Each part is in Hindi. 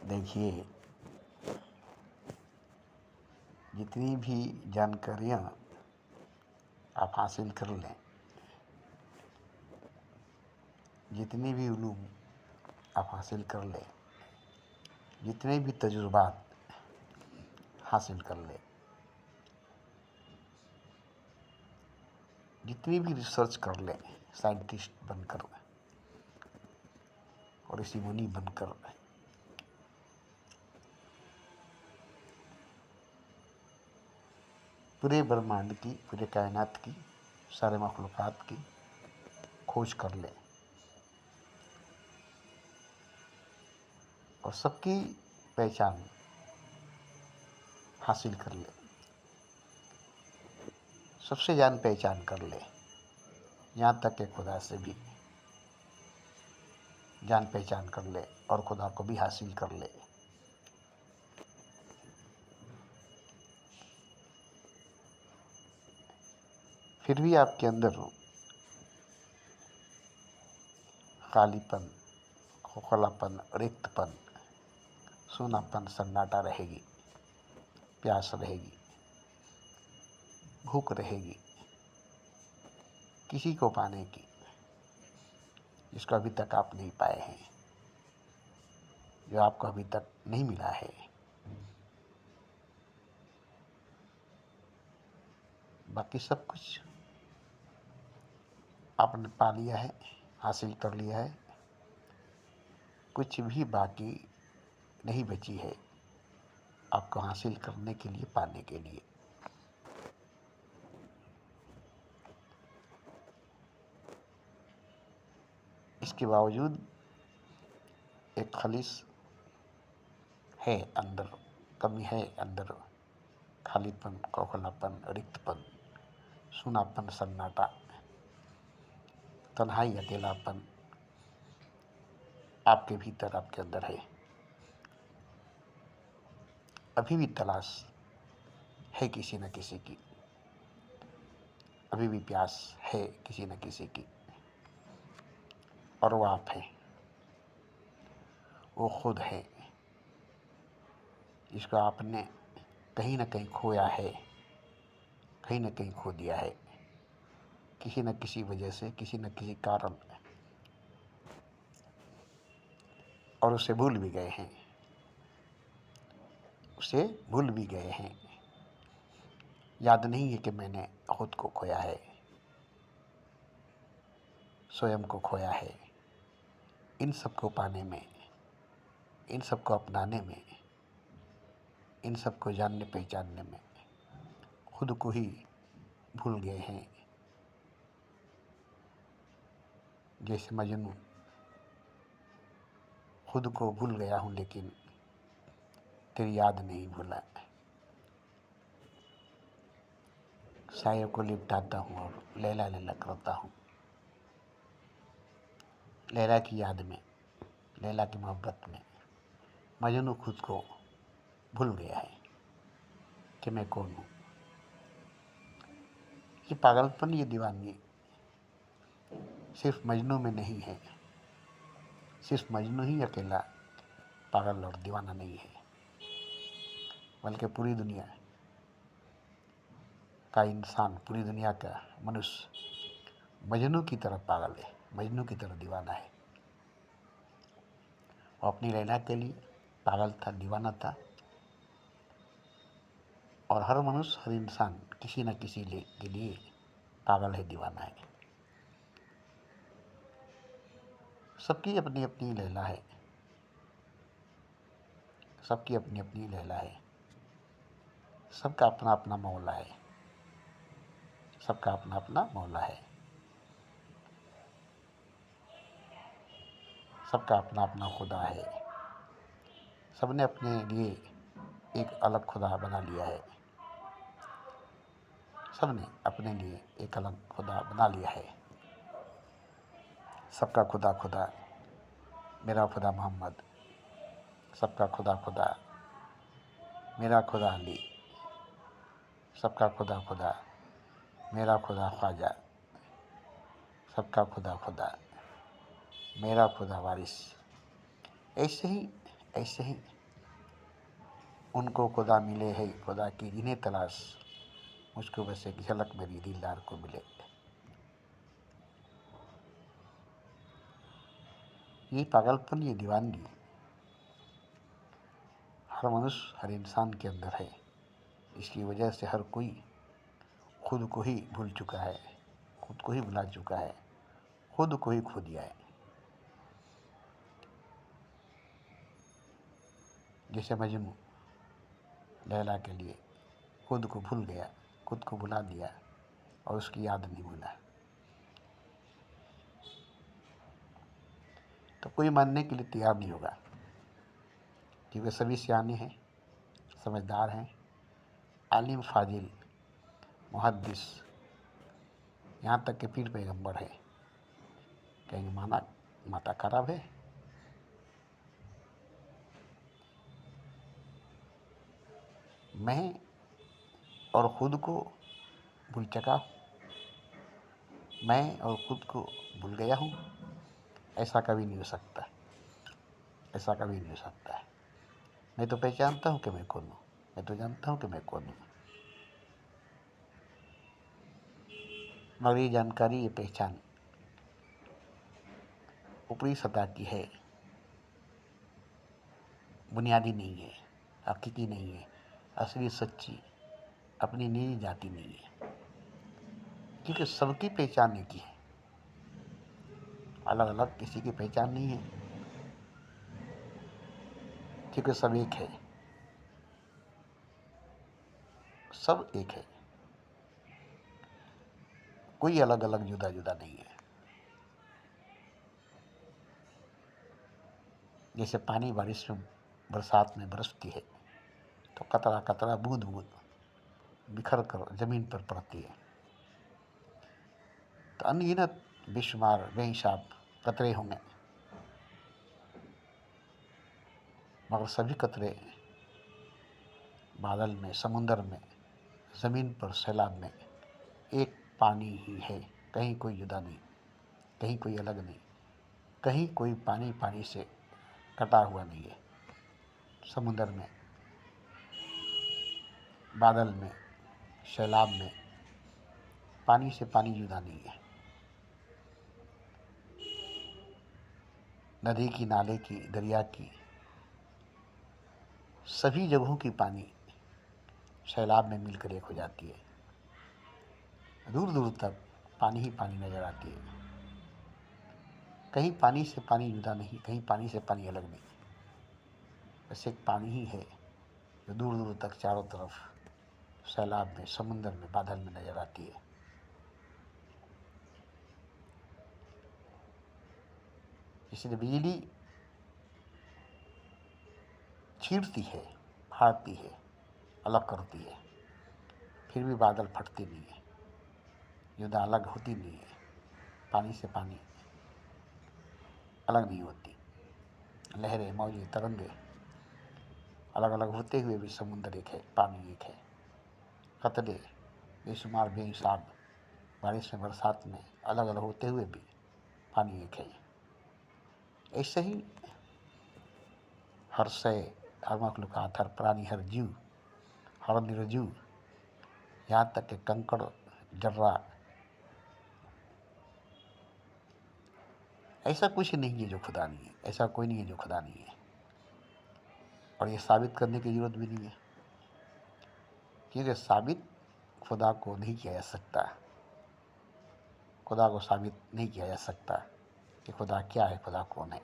देखिए, जितनी भी जानकारियाँ आप हासिल कर लें, जितने भी उलूम आप हासिल कर लें, जितने भी तजुर्बात हासिल कर लें, जितनी भी रिसर्च कर लें साइंटिस्ट बनकर और ऋषि मुनि बनकर, पूरे ब्रह्मांड की, पूरे कायनात की, सारे मखलूक़ात की खोज कर लें और सबकी पहचान हासिल कर ले, सबसे जान पहचान कर ले, यहाँ तक कि खुदा से भी जान पहचान कर ले और खुदा को भी हासिल कर ले, फिर भी आपके अंदर खालीपन, खोखलापन, रिक्तपन, सूनापन, सन्नाटा रहेगी, प्यास रहेगी, भूख रहेगी किसी को पाने की जिसको अभी तक आप नहीं पाए हैं, जो आपको अभी तक नहीं मिला है। बाकी सब कुछ आपने पा लिया है, हासिल कर लिया है, कुछ भी बाकी नहीं बची है आपको हासिल करने के लिए, पाने के लिए। इसके बावजूद एक खलीस है अंदर, कमी है अंदर, खालीपन, खोखलापन, रिक्तपन, सूनापन, सन्नाटा, तन्हाई, अकेलापन आपके भीतर, आपके अंदर है। अभी भी तलाश है किसी न किसी की, अभी भी प्यास है किसी न किसी की, और वो आप हैं, वो खुद है जिसको आपने कहीं न कहीं खोया है, कहीं न कहीं खो दिया है, किसी न किसी वजह से, किसी न किसी कारण, और उसे भूल भी गए हैं, उसे भूल भी गए हैं। याद नहीं है कि मैंने खुद को खोया है, स्वयं को खोया है। इन सब को पाने में, इन सब को अपनाने में, इन सब को जानने पहचानने में खुद को ही भूल गए हैं। जैसे मजनू, खुद को भूल गया हूँ लेकिन तेरी याद नहीं भूला। सायों को लिपटाता हूँ और लैला लैला करता हूँ, लैला की याद में, लैला की मोहब्बत में मजनू खुद को भूल गया है कि मैं कौन हूँ। ये पागलपन, ये दीवानगी सिर्फ मजनू में नहीं है, सिर्फ मजनू ही अकेला पागल और दीवाना नहीं है, बल्कि पूरी दुनिया का इंसान, पूरी दुनिया का मनुष्य मजनू की तरह पागल है, मजनू की तरह दीवाना है। वो अपनी लैला के लिए पागल था, दीवाना था, और हर मनुष्य, हर इंसान किसी न किसी के लिए पागल है, दीवाना है। सबकी अपनी अपनी लैला है, सबकी अपनी अपनी लैला है, सबका अपना अपना मौला है, सबका अपना अपना मौला है, सबका अपना अपना खुदा है। सबने अपने लिए एक अलग खुदा बना लिया है, सबने अपने लिए एक अलग खुदा बना लिया है। सबका खुदा खुदा, मेरा खुदा मोहम्मद, सबका खुदा खुदा, मेरा खुदा अली, सबका खुदा खुदा, मेरा खुदा ख्वाजा, सबका खुदा खुदा, मेरा खुदा वारिस। ऐसे ही उनको खुदा मिले है खुदा की जिन्हें तलाश, मुझको बस एक झलक मेरी दिलदार को मिले। ये पागलपन, ये दीवानगी हर मनुष्य, हर इंसान के अंदर है। इसकी वजह से हर कोई खुद को ही भूल चुका है, खुद को ही भुला चुका है, खुद को ही खो दिया है। जैसे मजनू लैला के लिए खुद को भूल गया, खुद को भुला दिया और उसकी याद नहीं भूला। तो कोई मानने के लिए तैयार नहीं होगा, क्योंकि सभी सियाने हैं, समझदार हैं, आलिम, फाजिल, मुहद्दिस, यहाँ तक कि पीर पैगंबर है। कहेंगे माता खराब है। मैं और खुद को भूल चुका हूँ, मैं और खुद को भूल गया हूँ। ऐसा कभी नहीं हो सकता, ऐसा कभी नहीं हो सकता है। मैं तो पहचानता हूँ कि मैं कौन हूँ, मैं तो जानता हूँ कि मैं कौन हूँ, मगर ये जानकारी, ये पहचान ऊपरी सतह की है, बुनियादी नहीं है, हकीकी नहीं है, असली सच्ची अपनी निजी जाति नहीं है। क्योंकि सबकी पहचान एक ही है, अलग अलग किसी की पहचान नहीं है, क्योंकि सब एक है, सब एक है, कोई अलग अलग जुदा जुदा नहीं है। जैसे पानी बारिश में, बरसात में बरसती है तो कतरा कतरा, बूंद बूंद बिखर कर जमीन पर पड़ती है। तो अनगिनत बेशुमार बेहिसाब कतरे होंगे, मगर सभी कतरे बादल में, समुंदर में, ज़मीन पर, सैलाब में एक पानी ही है। कहीं कोई जुदा नहीं, कहीं कोई अलग नहीं, कहीं कोई पानी पानी से कटा हुआ नहीं है। समुंदर में, बादल में, सैलाब में पानी से पानी जुदा नहीं है। नदी की, नाले की, दरिया की, सभी जगहों की पानी सैलाब में मिलकर एक हो जाती है। दूर दूर तक पानी ही पानी नजर आती है। कहीं पानी से पानी जुदा नहीं, कहीं पानी से पानी अलग नहीं, बस एक पानी ही है जो दूर दूर तक चारों तरफ सैलाब में, समुंदर में, बादल में नजर आती है। इसलिए बिजली चीरती है, फाड़ती है, अलग करती है, फिर भी बादल फटते नहीं है, जुदा अलग होती नहीं है। पानी से पानी अलग नहीं होती। लहरें, मौजें, तरंगे अलग अलग होते हुए भी समुंदर एक है, पानी एक है। कतरे बेशुमार बेहिसाब बारिश में, बरसात में अलग अलग होते हुए भी पानी एक है। ऐसे ही हर शय, हर मखलूक़ात, हर प्राणी, हर जीव, हर निर्जीव, यहाँ तक कि कंकड़, जर्रा, ऐसा कुछ नहीं है जो खुदा नहीं है, ऐसा कोई नहीं है जो खुदा नहीं है। और ये साबित करने की ज़रूरत भी नहीं है, क्योंकि साबित खुदा को नहीं किया जा सकता। खुदा को साबित नहीं किया जा सकता कि खुदा क्या है, खुदा कौन है।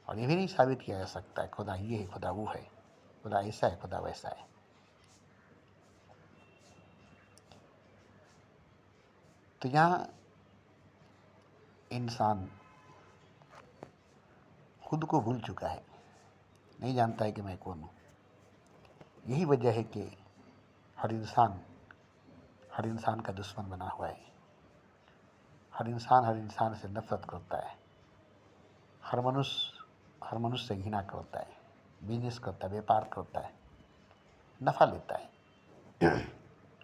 और ये भी नहीं साबित किया जा सकता है खुदा ये है, खुदा वो है, खुदा ऐसा है, खुदा वैसा है। तो यहाँ इंसान खुद को भूल चुका है, नहीं जानता है कि मैं कौन हूँ। यही वजह है कि हर इंसान का दुश्मन बना हुआ है। हर इंसान से नफरत करता है। हर मनुष्य से घृणा करता है, बिजनेस करता है, व्यापार करता है, नफ़ा लेता है,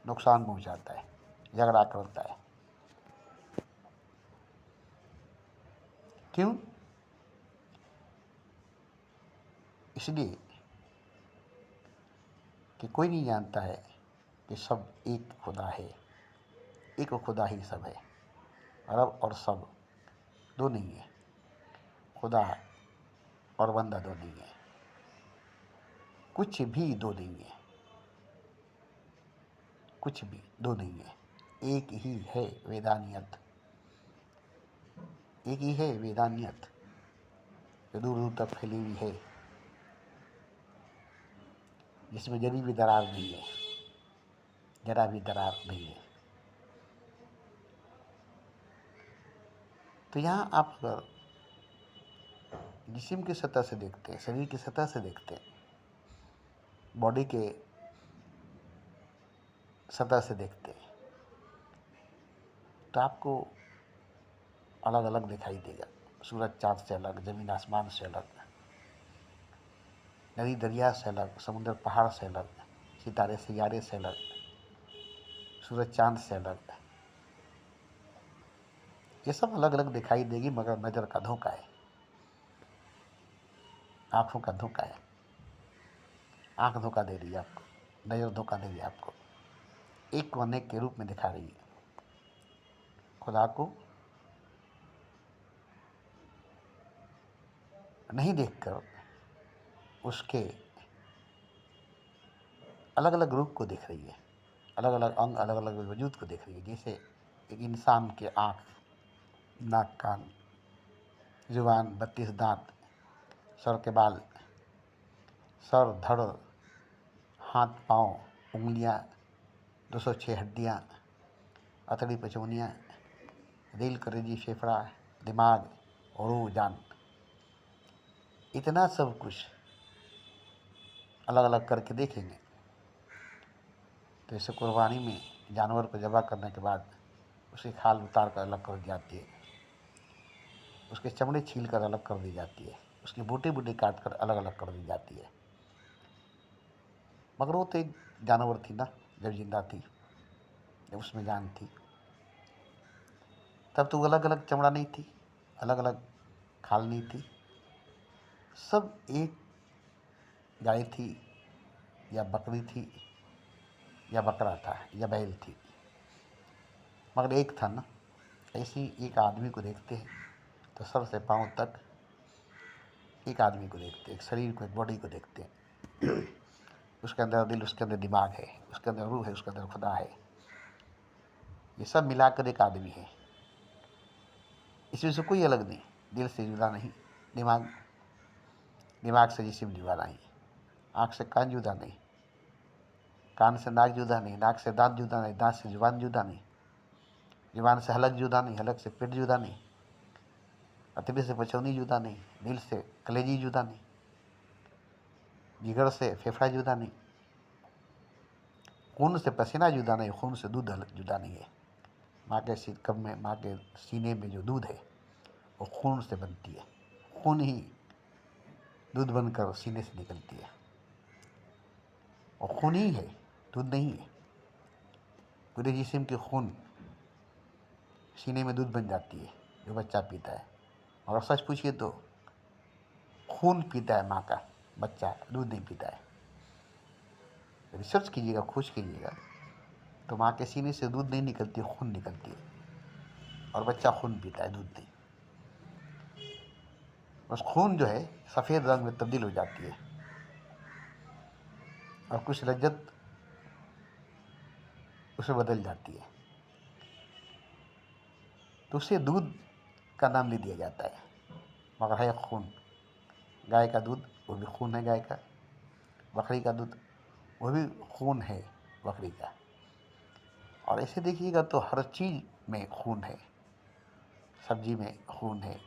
नुकसान पहुंचाता है, झगड़ा करता है। क्यों? इसलिए कि कोई नहीं जानता है कि सब एक खुदा है, एक खुदा ही सब है। रब और सब दो नहीं है, खुदा और बंदा दो नहीं है, कुछ भी दो नहीं है, कुछ भी दो नहीं है, एक ही है वेदानियत, एक ही है वेदानियत जो दूर दूर तक फैली हुई है, जिसमें जरी भी दरार नहीं है, जरा भी दरार नहीं है। तो यहाँ आप अगर जिस्म की सतह से देखते हैं, शरीर की सतह से देखते हैं, बॉडी के सतह से देखते हैं, तो आपको अलग अलग दिखाई देगा। सूरज चाँद से अलग, ज़मीन आसमान से अलग, नदी दरिया से अलग, समुद्र पहाड़ से अलग, सितारे सियारे से अलग, सूरज चाँद से अलग। ये सब अलग अलग दिखाई देगी, मगर नज़र का धोखा है, आँखों का धोखा है। आँख धोखा दे रही है आपको, नज़र धोखा दे रही है आपको, एक को अनेक के रूप में दिखा रही है। खुदा को नहीं देखकर उसके अलग अलग रूप को देख रही है, अलग अलग अंग, अलग अलग वजूद को देख रही है। जैसे एक इंसान के आँख, नाक, कान, जुबान, 32 दांत, सर के बाल, सर, धड़, हाथ, पाँव, उंगलियाँ, 206 हड्डियाँ, अतड़ी, पचौनियाँ, दिल, कलेजी, फेफड़ा, दिमाग, रूह, जान, इतना सब कुछ अलग अलग करके देखेंगे। तो इसे कुर्बानी में जानवर को ज़बह करने के बाद उसकी खाल उतार कर अलग कर दी जाती है, उसके चमड़े छील कर अलग कर दी जाती है, उसकी बूटी बूटी काट कर अलग अलग कर दी जाती है। मगर वो तो एक जानवर थी ना, जब जिंदा थी, जब उसमें जान थी, तब तो अलग अलग चमड़ा नहीं थी, अलग अलग खाल नहीं थी, सब एक गाय थी या बकरी थी या बकरा था या बैल थी, मगर एक था ना। ऐसे ही एक आदमी को देखते हैं तो सर से पाँव तक एक आदमी को देखते हैं, एक शरीर को, एक बॉडी को देखते हैं। उसके अंदर दिल, उसके अंदर दिमाग है, उसके अंदर रूह है, उसके अंदर खुदा है। ये सब मिलाकर एक आदमी है। इसमें से कोई अलग नहीं, दिल से जुदा नहीं, दिमाग दिमाग से जिस्म जुदा नहीं, आँख से कान जुदा नहीं, कान से नाक जुदा नहीं, नाक से दांत जुदा नहीं, दांत से जुबान जुदा नहीं, जुबान से हलक जुदा नहीं, हलक से पेट जुदा नहीं, अतड़ी से पचौनी जुदा नहीं, दिल से कलेजी जुदा नहीं, जिगर से फेफड़ा जुदा नहीं, खून से पसीना जुदा नहीं, खून से दूध जुदा नहीं है। माँ के सिकम में, माँ के सीने में जो दूध है वो खून से बनती है, खून ही दूध बनकर सीने से निकलती है, और खून ही है, दूध नहीं है। पूरे जिस्म के खून सीने में दूध बन जाती है जो बच्चा पीता है। और सच पूछिए तो खून पीता है माँ का बच्चा, दूध नहीं पीता है। रिसर्च कीजिएगा, खोज कीजिएगा, तो माँ के सीने से दूध नहीं निकलती, खून निकलती है, और बच्चा खून पीता है, दूध नहीं। बस खून जो है सफ़ेद रंग में तब्दील हो जाती है, और कुछ लज्जत उसे बदल जाती है, तो उसे दूध का नाम नहीं दिया जाता है, मगर है खून। गाय का दूध वो भी खून है गाय का, बकरी का दूध वो भी खून है बकरी का। और ऐसे देखिएगा तो हर चीज़ में खून है, सब्जी में खून है,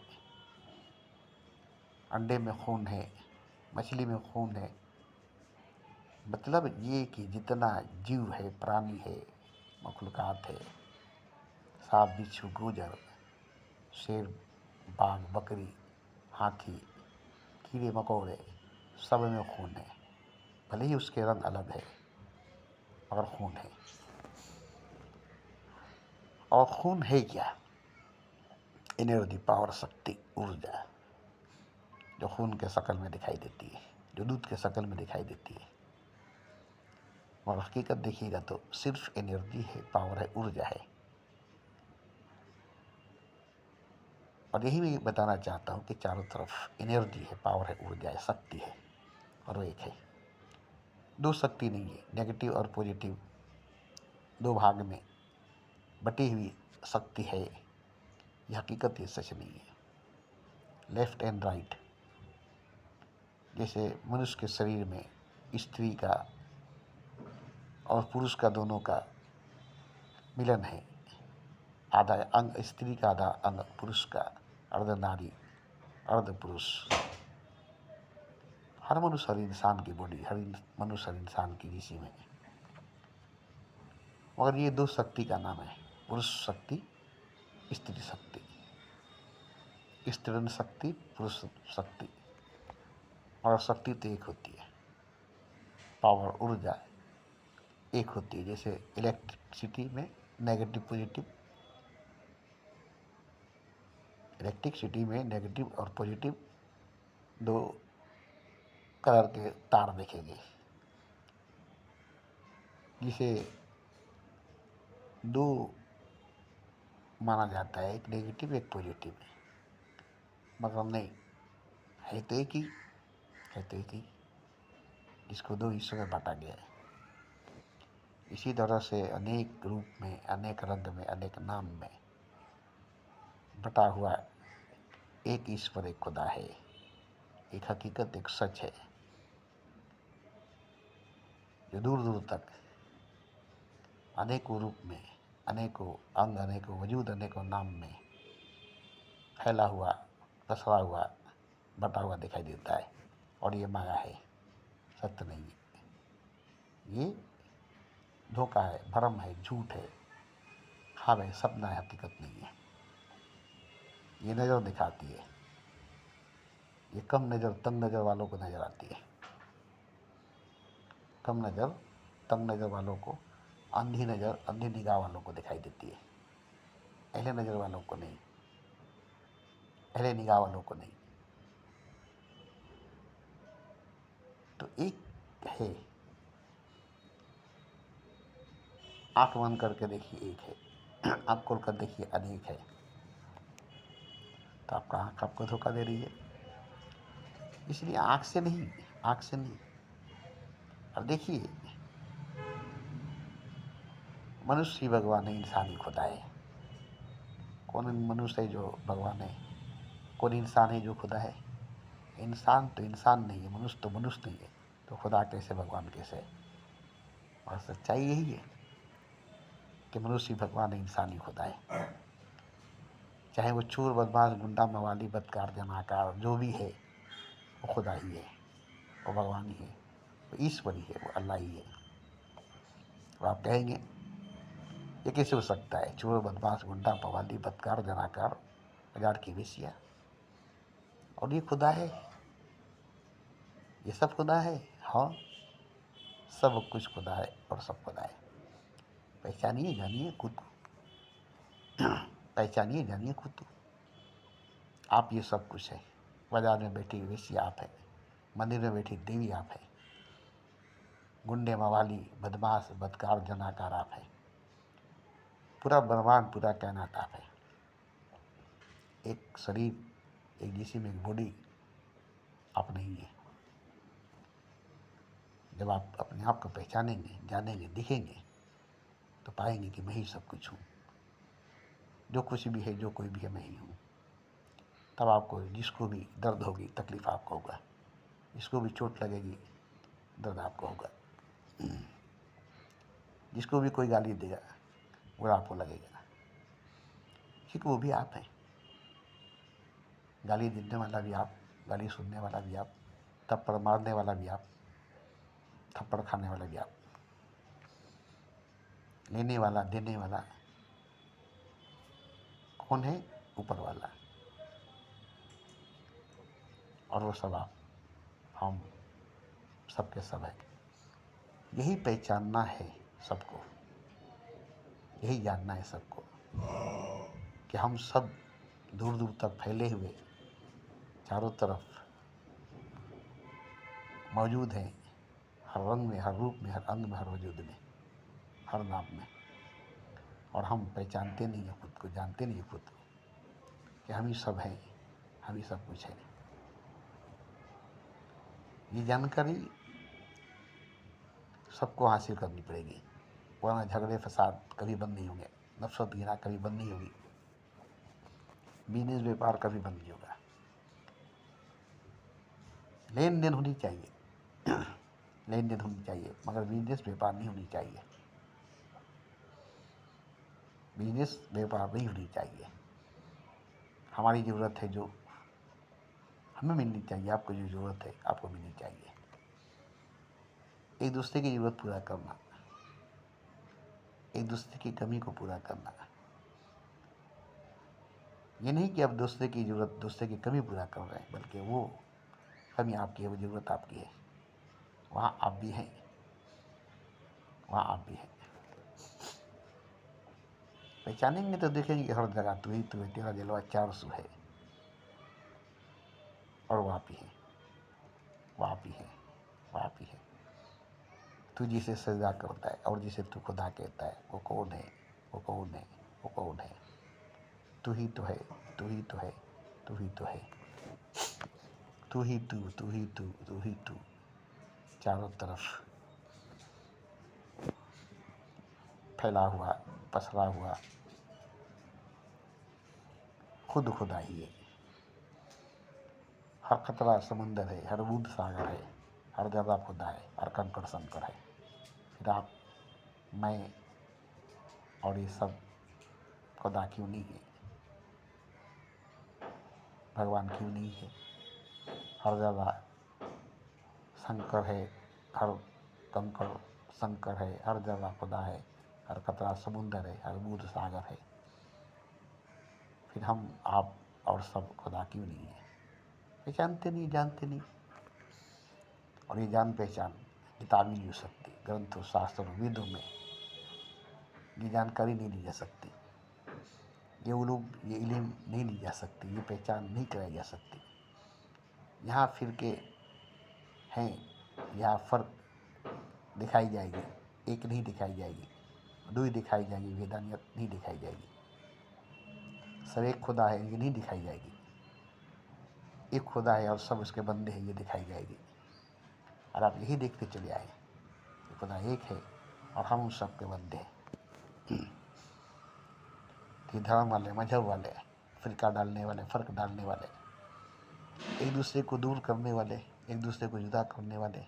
अंडे में खून है, मछली में खून है। मतलब ये कि जितना जीव है, प्राणी है, मखलूक़ात है, सांप, बिच्छू, गूजर, शेर, बाघ, बकरी, हाथी, कीड़े मकोड़े, सब में खून है। भले ही उसके रंग अलग है, मगर खून है। और खून है क्या? एनर्जी, पावर, शक्ति, ऊर्जा, जो खून के शक्ल में दिखाई देती है, जो दूध के शक्ल में दिखाई देती है। और हकीकत देखिएगा तो सिर्फ एनर्जी है, पावर है, ऊर्जा है। और यही मैं बताना चाहता हूँ कि चारों तरफ एनर्जी है, पावर है, ऊर्जा है, शक्ति है, और वो एक है। दो शक्ति नहीं है, नेगेटिव और पॉजिटिव दो भाग में बटी हुई शक्ति है। यह हकीकत, ये सच नहीं है। लेफ्ट एंड राइट, जैसे मनुष्य के शरीर में स्त्री का और पुरुष का दोनों का मिलन है। आधा अंग स्त्री का, आधा अंग पुरुष का, अर्ध नारी अर्ध पुरुष। हर मनुष्य, हर इंसान की बॉडी, हर मनुष्य, हर इंसान की इसी में। मगर ये दो शक्ति का नाम है, पुरुष शक्ति, स्त्री शक्ति। स्त्रीण शक्ति, पुरुष शक्ति। और शक्ति तो एक होती है, पावर, ऊर्जा एक होती है। जैसे इलेक्ट्रिसिटी में नेगेटिव पॉजिटिव, इलेक्ट्रिसिटी में नेगेटिव और पॉजिटिव दो कलर के तार देखेंगे, जिसे दो माना जाता है, एक नेगेटिव एक पॉजिटिव। मगर नहीं, है तो एक ही, है तो एक ही, जिसको दो हिस्सों में बांटा गया है। इसी तरह से अनेक रूप में, अनेक रंग में, अनेक नाम में बटा हुआ एक ईश्वर, एक खुदा है। एक हकीकत, एक सच है, जो दूर दूर तक अनेकों रूप में, अनेकों अंग, अनेकों वजूद, अनेकों नाम में फैला हुआ, पसरा हुआ, बटा हुआ दिखाई देता है। और ये माया है, सत्य नहीं है। ये धोखा है, भ्रम है, झूठ है, ख्वाब है, सपना है, हकीकत नहीं है। ये नज़र दिखाती है। ये कम नज़र, तंग नज़र वालों को नज़र आती है। कम नज़र, तंग नज़र वालों को, अंधी नज़र, अंधी निगाह वालों को दिखाई देती है। अहले नज़र वालों को नहीं, अहले निगाह वालों को नहीं। तो एक है, आंख बंद करके देखिए एक है, आंख खोल कर देखिए अनेक है। तो आपका आंख आपको धोखा दे रही है। इसलिए आंख से नहीं, आंख से नहीं। अब देखिए, मनुष्य ही भगवान है, इंसान ही खुदा है। कौन मनुष्य है जो भगवान है? कौन इंसान है जो खुदा है? इंसान तो इंसान नहीं है, मनुष्य तो मनुष्य नहीं है, तो खुदा कैसे, भगवान कैसे? और सच्चाई यही है कि मनुष्य ही भगवान है, इंसान ही खुदा है। चाहे वो चोर, बदमाश, गुंडा, मवाली, बदकार, जनाकार जो भी है, वो खुदा ही है, वो भगवान ही है, वो ईश्वर ही है, वो अल्लाह ही है। तो आप कहेंगे ये कैसे हो सकता है? चोर, बदमाश, गुंडा, मवाली, बदकार, जनाकार, बाजार की वेश्या, और ये खुदा है? ये सब खुदा है? हाँ, सब कुछ खुदा है और सब खुदा है। पहचानिए, जानिए खुद को, पहचानिए, जानिए खुद को। आप ये सब कुछ है। बाजार में बैठी वेश्या आप है, मंदिर में बैठी देवी आप है, गुंडे, मवाली, बदमाश, बदकार, जनाकार आप है, पूरा ब्रह्मांड, पूरा कायनात आप है। एक शरीर, एक जिस्म, एक बॉडी आप नहीं है। जब आप अपने आप को पहचानेंगे, जानेंगे, दिखेंगे, तो पाएंगे कि मैं ही सब कुछ हूँ। जो कुछ भी है, जो कोई भी है, मैं ही हूँ। तब आपको जिसको भी दर्द होगी, तकलीफ आपको होगा, जिसको भी चोट लगेगी, दर्द आपको होगा, जिसको भी कोई गाली देगा, वो आपको लगेगा, क्योंकि वो भी आप हैं। गाली देने वाला भी आप, गाली सुनने वाला भी आप, थप्पड़ मारने वाला भी आप, थप्पड़ खाने वाला भी आप, लेने वाला, देने वाला कौन है? ऊपर वाला। और वो सब आप, हम सबके सब है। यही पहचानना है सबको, यही जानना है सबको कि हम सब दूर दूर तक फैले हुए, चारों तरफ मौजूद हैं, हर रंग में, हर रूप में, हर अंग में, हर वजूद में, हर नाम में। और हम पहचानते नहीं हैं खुद को, जानते नहीं हैं खुद को कि हम ही सब हैं, हम ही सब कुछ है। ये जानकारी सबको हासिल करनी पड़ेगी, वरना झगड़े फसाद कभी बंद नहीं होंगे, नफरत घृणा कभी बंद नहीं होगी, बिजनेस व्यापार कभी बंद नहीं होगा। लेन देन होनी चाहिए, लेन देन होनी चाहिए, मगर बिजनेस व्यापार नहीं होनी चाहिए, बिजनेस व्यापार नहीं होनी चाहिए। हमारी ज़रूरत है जो हमें मिलनी चाहिए, आपको जो ज़रूरत है आपको मिलनी चाहिए। एक दूसरे की ज़रूरत पूरा करना, एक दूसरे की कमी को पूरा करना। ये नहीं कि आप दूसरे की ज़रूरत, दूसरे की कमी पूरा कर रहे हैं, बल्कि वो कमी आपकी है, वो ज़रूरत आपकी है, वहाँ आप भी हैं, वहाँ आप भी हैं। पहचानेंगे तो देखेंगे हर जगह तू ही तू है, तेरा जलवा 400 है, और वो आप ही है, वो आप ही है, वो आप ही है। तू जिसे सजदा करता है और जिसे तू खुदा कहता है, वो कौन है, वो कौन है, वो कौन है? तू ही तो है, तू ही तो है, तू ही तो है, तू ही तू, तू ही तू, तू ही तू। चारों तरफ फैला हुआ, पसरा हुआ खुद खुदा ही है। हर खतरा समंदर है, हर बूंद सागर है, हर जगह खुदा है, हर कंकड़ संकड़ है। फिर आप, मैं और ये सब खुदा क्यों नहीं है, भगवान क्यों नहीं है? हर जगह शंकर है, हर कंकड़ शंकर है, हर जगह खुदा है, हर कतरा समुंदर है, हर बूंद सागर है। फिर हम, आप और सब खुदा क्यों नहीं है? पहचानते नहीं, जानते नहीं। और ये जान पहचान किताबी नहीं हो सकती, ग्रंथों, शास्त्रों, वेदों में ये जानकारी नहीं ली जा सकती, ये उलूम, ये इल्म नहीं ली जा सकती, ये पहचान नहीं कराई जा सकती। यहाँ फिरके हैं, यहाँ फ़र्क दिखाई जाएगी, एक नहीं दिखाई जाएगी, दुई दिखाई जाएगी, वेदानियत नहीं दिखाई जाएगी। सब एक खुदा है ये नहीं दिखाई जाएगी, एक खुदा है और सब उसके बंदे हैं ये दिखाई जाएगी। और आप यही देखते चले आए, खुदा एक है और हम उन सब के बंदे हैं। कि धर्म वाले, मजहब वाले, फ़िरका डालने वाले, फ़र्क डालने वाले, एक दूसरे को दूर करने वाले, एक दूसरे को जुदा करने वाले,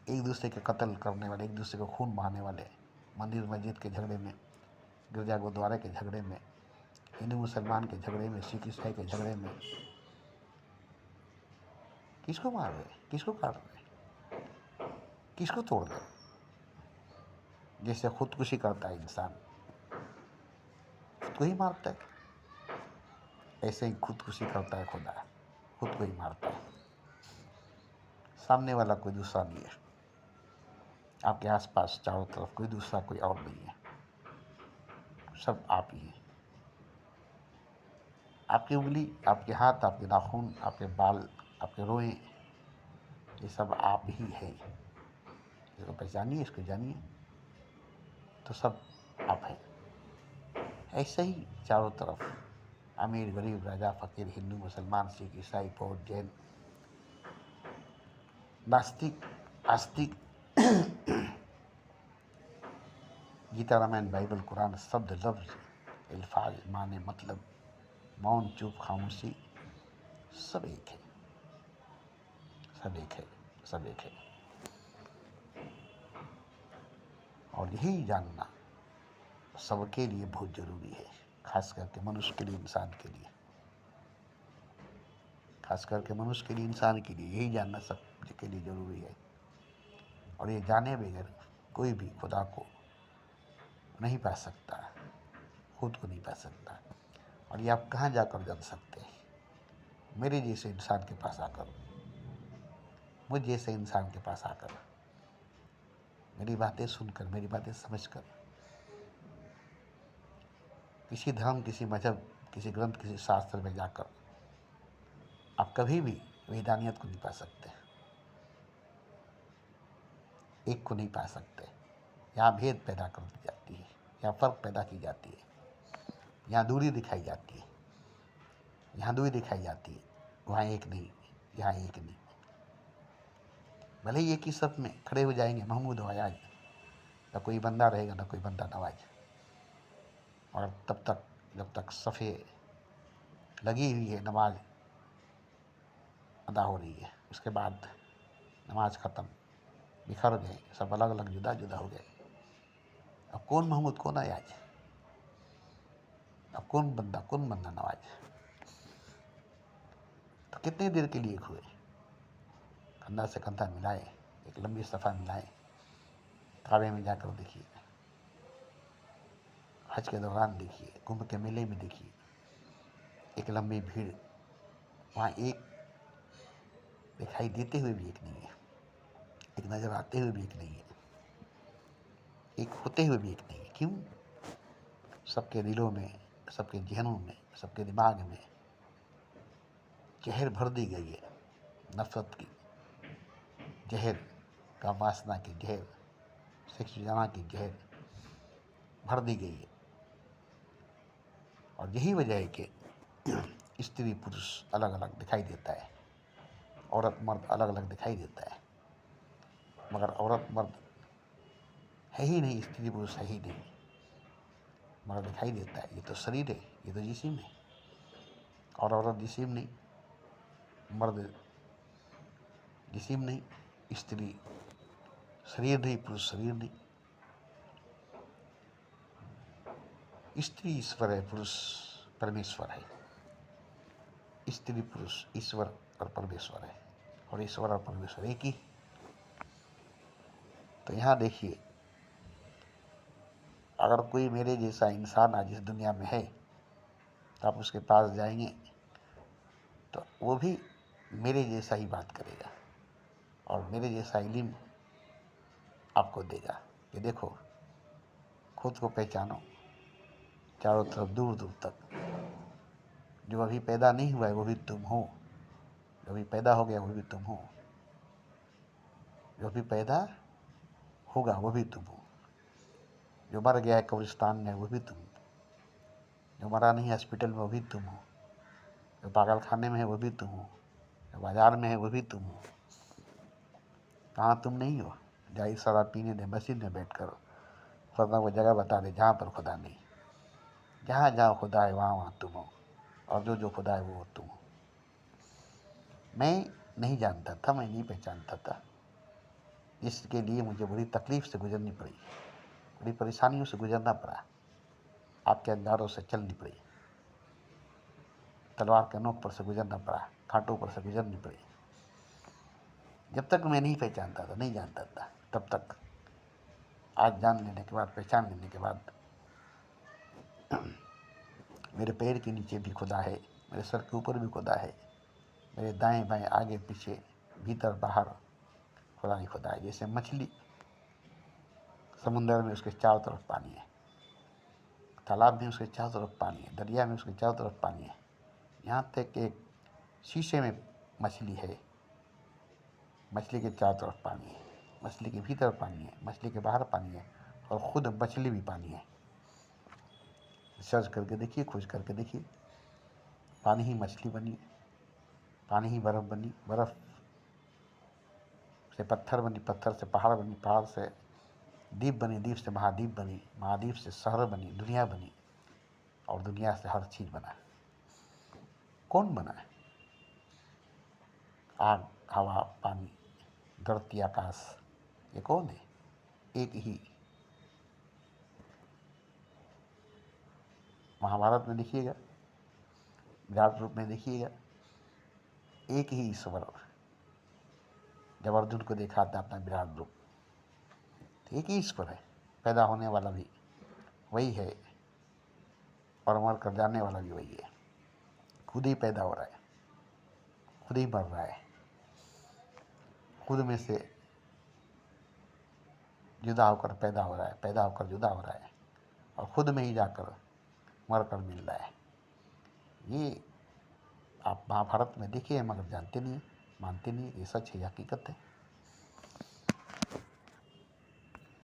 एक दूसरे के कत्ल करने वाले, एक दूसरे को खून बहाने वाले, मंदिर मस्जिद के झगड़े में, गिरजा गुरुद्वारे के झगड़े में, हिंदू मुसलमान के झगड़े में, सिख ईसाई के झगड़े में, किसको मार रहे, किसको काट रहे, किसको तोड़ रहे? जैसे खुदकुशी करता है इंसान, खुद को ही मारता है, ऐसे ही खुदकुशी करता है खुदा, खुद को ही मारता है। सामने वाला कोई दूसरा नहीं है, आपके आसपास चारों तरफ कोई दूसरा, कोई और नहीं है, सब आप ही हैं। आपकी उंगली, आपके हाथ, आपके नाखून, आपके बाल, आपके रोए, ये सब आप ही हैं। इसको पहचानिए, इसको जानिए, तो सब आप हैं। ऐसे ही चारों तरफ अमीर गरीब, राजा फकीर, हिंदू मुसलमान, सिख ईसाई, बौद्ध जैन, नास्तिक आस्तिक, गीता रामायण बाइबल कुरान, शब्द लफ्ज़, अल्फाज, माने, मतलब, मौन चुप खामोशी, सब एक है, सब एक है, सब एक है। और यही जानना सबके लिए बहुत ज़रूरी है, खास करके मनुष्य के लिए, इंसान के लिए, खास करके मनुष्य के लिए, इंसान के लिए यही जानना सबके लिए ज़रूरी है। और ये जाने बगैर कोई भी खुदा को नहीं पा सकता, खुद को नहीं पा सकता। और ये आप कहाँ जाकर जान सकते हैं? मेरे जैसे इंसान के पास आकर, मुझ जैसे इंसान के पास आकर, मेरी बातें सुनकर, मेरी बातें समझकर, किसी धर्म, किसी मजहब, किसी ग्रंथ, किसी शास्त्र में जाकर आप कभी भी वेदानियत को नहीं पा सकते। एक को नहीं पा सकते। यहाँ भेद पैदा कर दी जाती है, यहाँ फ़र्क पैदा की जाती है, यहाँ दूरी दिखाई जाती है, यहाँ दूरी दिखाई जाती है। वहाँ एक नहीं, यहाँ एक नहीं। भले ही एक ही सब में खड़े हो जाएंगे महमूद अयाज, न कोई बंदा रहेगा न कोई बंदा नवाज। और तब तक जब तक सफ़े लगी हुई है, नमाज अदा हो रही है, उसके बाद नमाज ख़त्म, बिखर गए, सब अलग अलग जुदा जुदा हो गए। अब कौन महमूद कौन अयाज, अब कौन बंदा नवाज। तो कितनी देर के लिए हुए, कंधा से कंधा मिलाए, एक लंबी सफ़ा मिलाए। काबे में जाकर देखिए, हज के दौरान देखिए, कुंभ के मेले में देखिए, एक लंबी भीड़, वहाँ एक दिखाई देते हुए भी एक नहीं है, एक नज़र आते हुए भी एक नहीं है, एक होते हुए भी एक नहीं है। क्यों? सबके दिलों में, सबके जहनों में, सबके दिमाग में जहर भर दी गई है, नफ़रत की जहर, काम वासना की जहर, सेक्स जमा की जहर भर दी गई है। और यही वजह है कि स्त्री पुरुष अलग अलग दिखाई देता है, औरत मर्द अलग अलग दिखाई देता है, मगर औरत मर्द है ही नहीं, स्त्री पुरुष है ही नहीं, मगर दिखाई देता है। ये तो शरीर है, ये तो जिस्म है। और औरत जिस्म नहीं, मर्द जिस्म नहीं, स्त्री शरीर नहीं, पुरुष शरीर नहीं। स्त्री ईश्वर है, पुरुष परमेश्वर है। स्त्री पुरुष ईश्वर और परमेश्वर है, और ईश्वर और परमेश्वर एक ही। तो यहाँ देखिए, अगर कोई मेरे जैसा इंसान आज इस दुनिया में है, तो आप उसके पास जाएंगे तो वो भी मेरे जैसा ही बात करेगा और मेरे जैसा इल्म आपको देगा कि देखो, खुद को पहचानो, चारों तरफ दूर दूर तक। जो अभी पैदा नहीं हुआ है वो भी तुम हो, जो अभी पैदा हो गया वो भी तुम हो, जो अभी पैदा होगा वो भी तुम हो, जो मर गया है कब्रिस्तान में वो भी तुम हो, जो मरा नहीं हॉस्पिटल में वो भी तुम हो, जो पागल खाने में है वो भी तुम हो, जो बाजार में है वो भी तुम हो। कहाँ तुम नहीं हो? जाई शराब पीने दे मस्जिद में बैठ कर, खुदा वो जगह बता दे जहाँ पर खुदा नहीं। जहाँ जहाँ खुदा है वहाँ वहाँ तुम हो, और जो जो खुदा है वो तुम हो। मैं नहीं जानता था, मैं नहीं पहचानता था, इसके लिए मुझे बड़ी तकलीफ़ से गुजरनी पड़ी, बड़ी परेशानियों से गुजरना पड़ा, आपके अंगारों से चलनी पड़ी, तलवार के नोक पर से गुजरना पड़ा, कांटों पर से गुजरनी पड़ी। जब तक मैं नहीं पहचानता था, नहीं जानता था, तब तक आज जान लेने के बाद, पहचान लेने के बाद, मेरे पैर के नीचे भी खुदा है, मेरे सर के ऊपर भी खुदा है, मेरे दाएं बाएं आगे पीछे भीतर बाहर खुदा ही खुदा है। जैसे मछली समुंदर में, उसके चारों तरफ पानी है, तालाब में उसके चारों तरफ पानी है, दरिया में उसके चारों तरफ पानी है, यहाँ तक कि एक शीशे में मछली है, मछली के चारों तरफ पानी है, मछली के भीतर पानी है, मछली के बाहर पानी है, और ख़ुद मछली भी पानी है। सर्च करके देखिए, खोज करके देखिए, पानी ही मछली बनी, पानी ही बर्फ़ बनी, बर्फ़ से पत्थर बनी, पत्थर से पहाड़ बनी, पहाड़ से द्वीप बनी, द्वीप से महाद्वीप बनी, महाद्वीप से शहर बनी, दुनिया बनी, और दुनिया से हर चीज़ बना। कौन बना है? आग, हवा, पानी, धरती, आकाश, ये कौन है? एक ही। महाभारत में देखिएगा, विराट रूप में देखिएगा, एक ही ईश्वर। जब अर्जुन को देखा था अपना विराट रूप, तो एक ही ईश्वर है, पैदा होने वाला भी वही है और मर कर जाने वाला भी वही है। खुद ही पैदा हो रहा है, खुद ही मर रहा है, खुद में से जुदा होकर पैदा हो रहा है, पैदा होकर जुदा हो रहा है, और खुद में ही जाकर मर कर मिल रहा है। ये आप महाभारत में देखिए, मगर जानते नहीं, मानते नहीं, ये सच है, हकीकत है।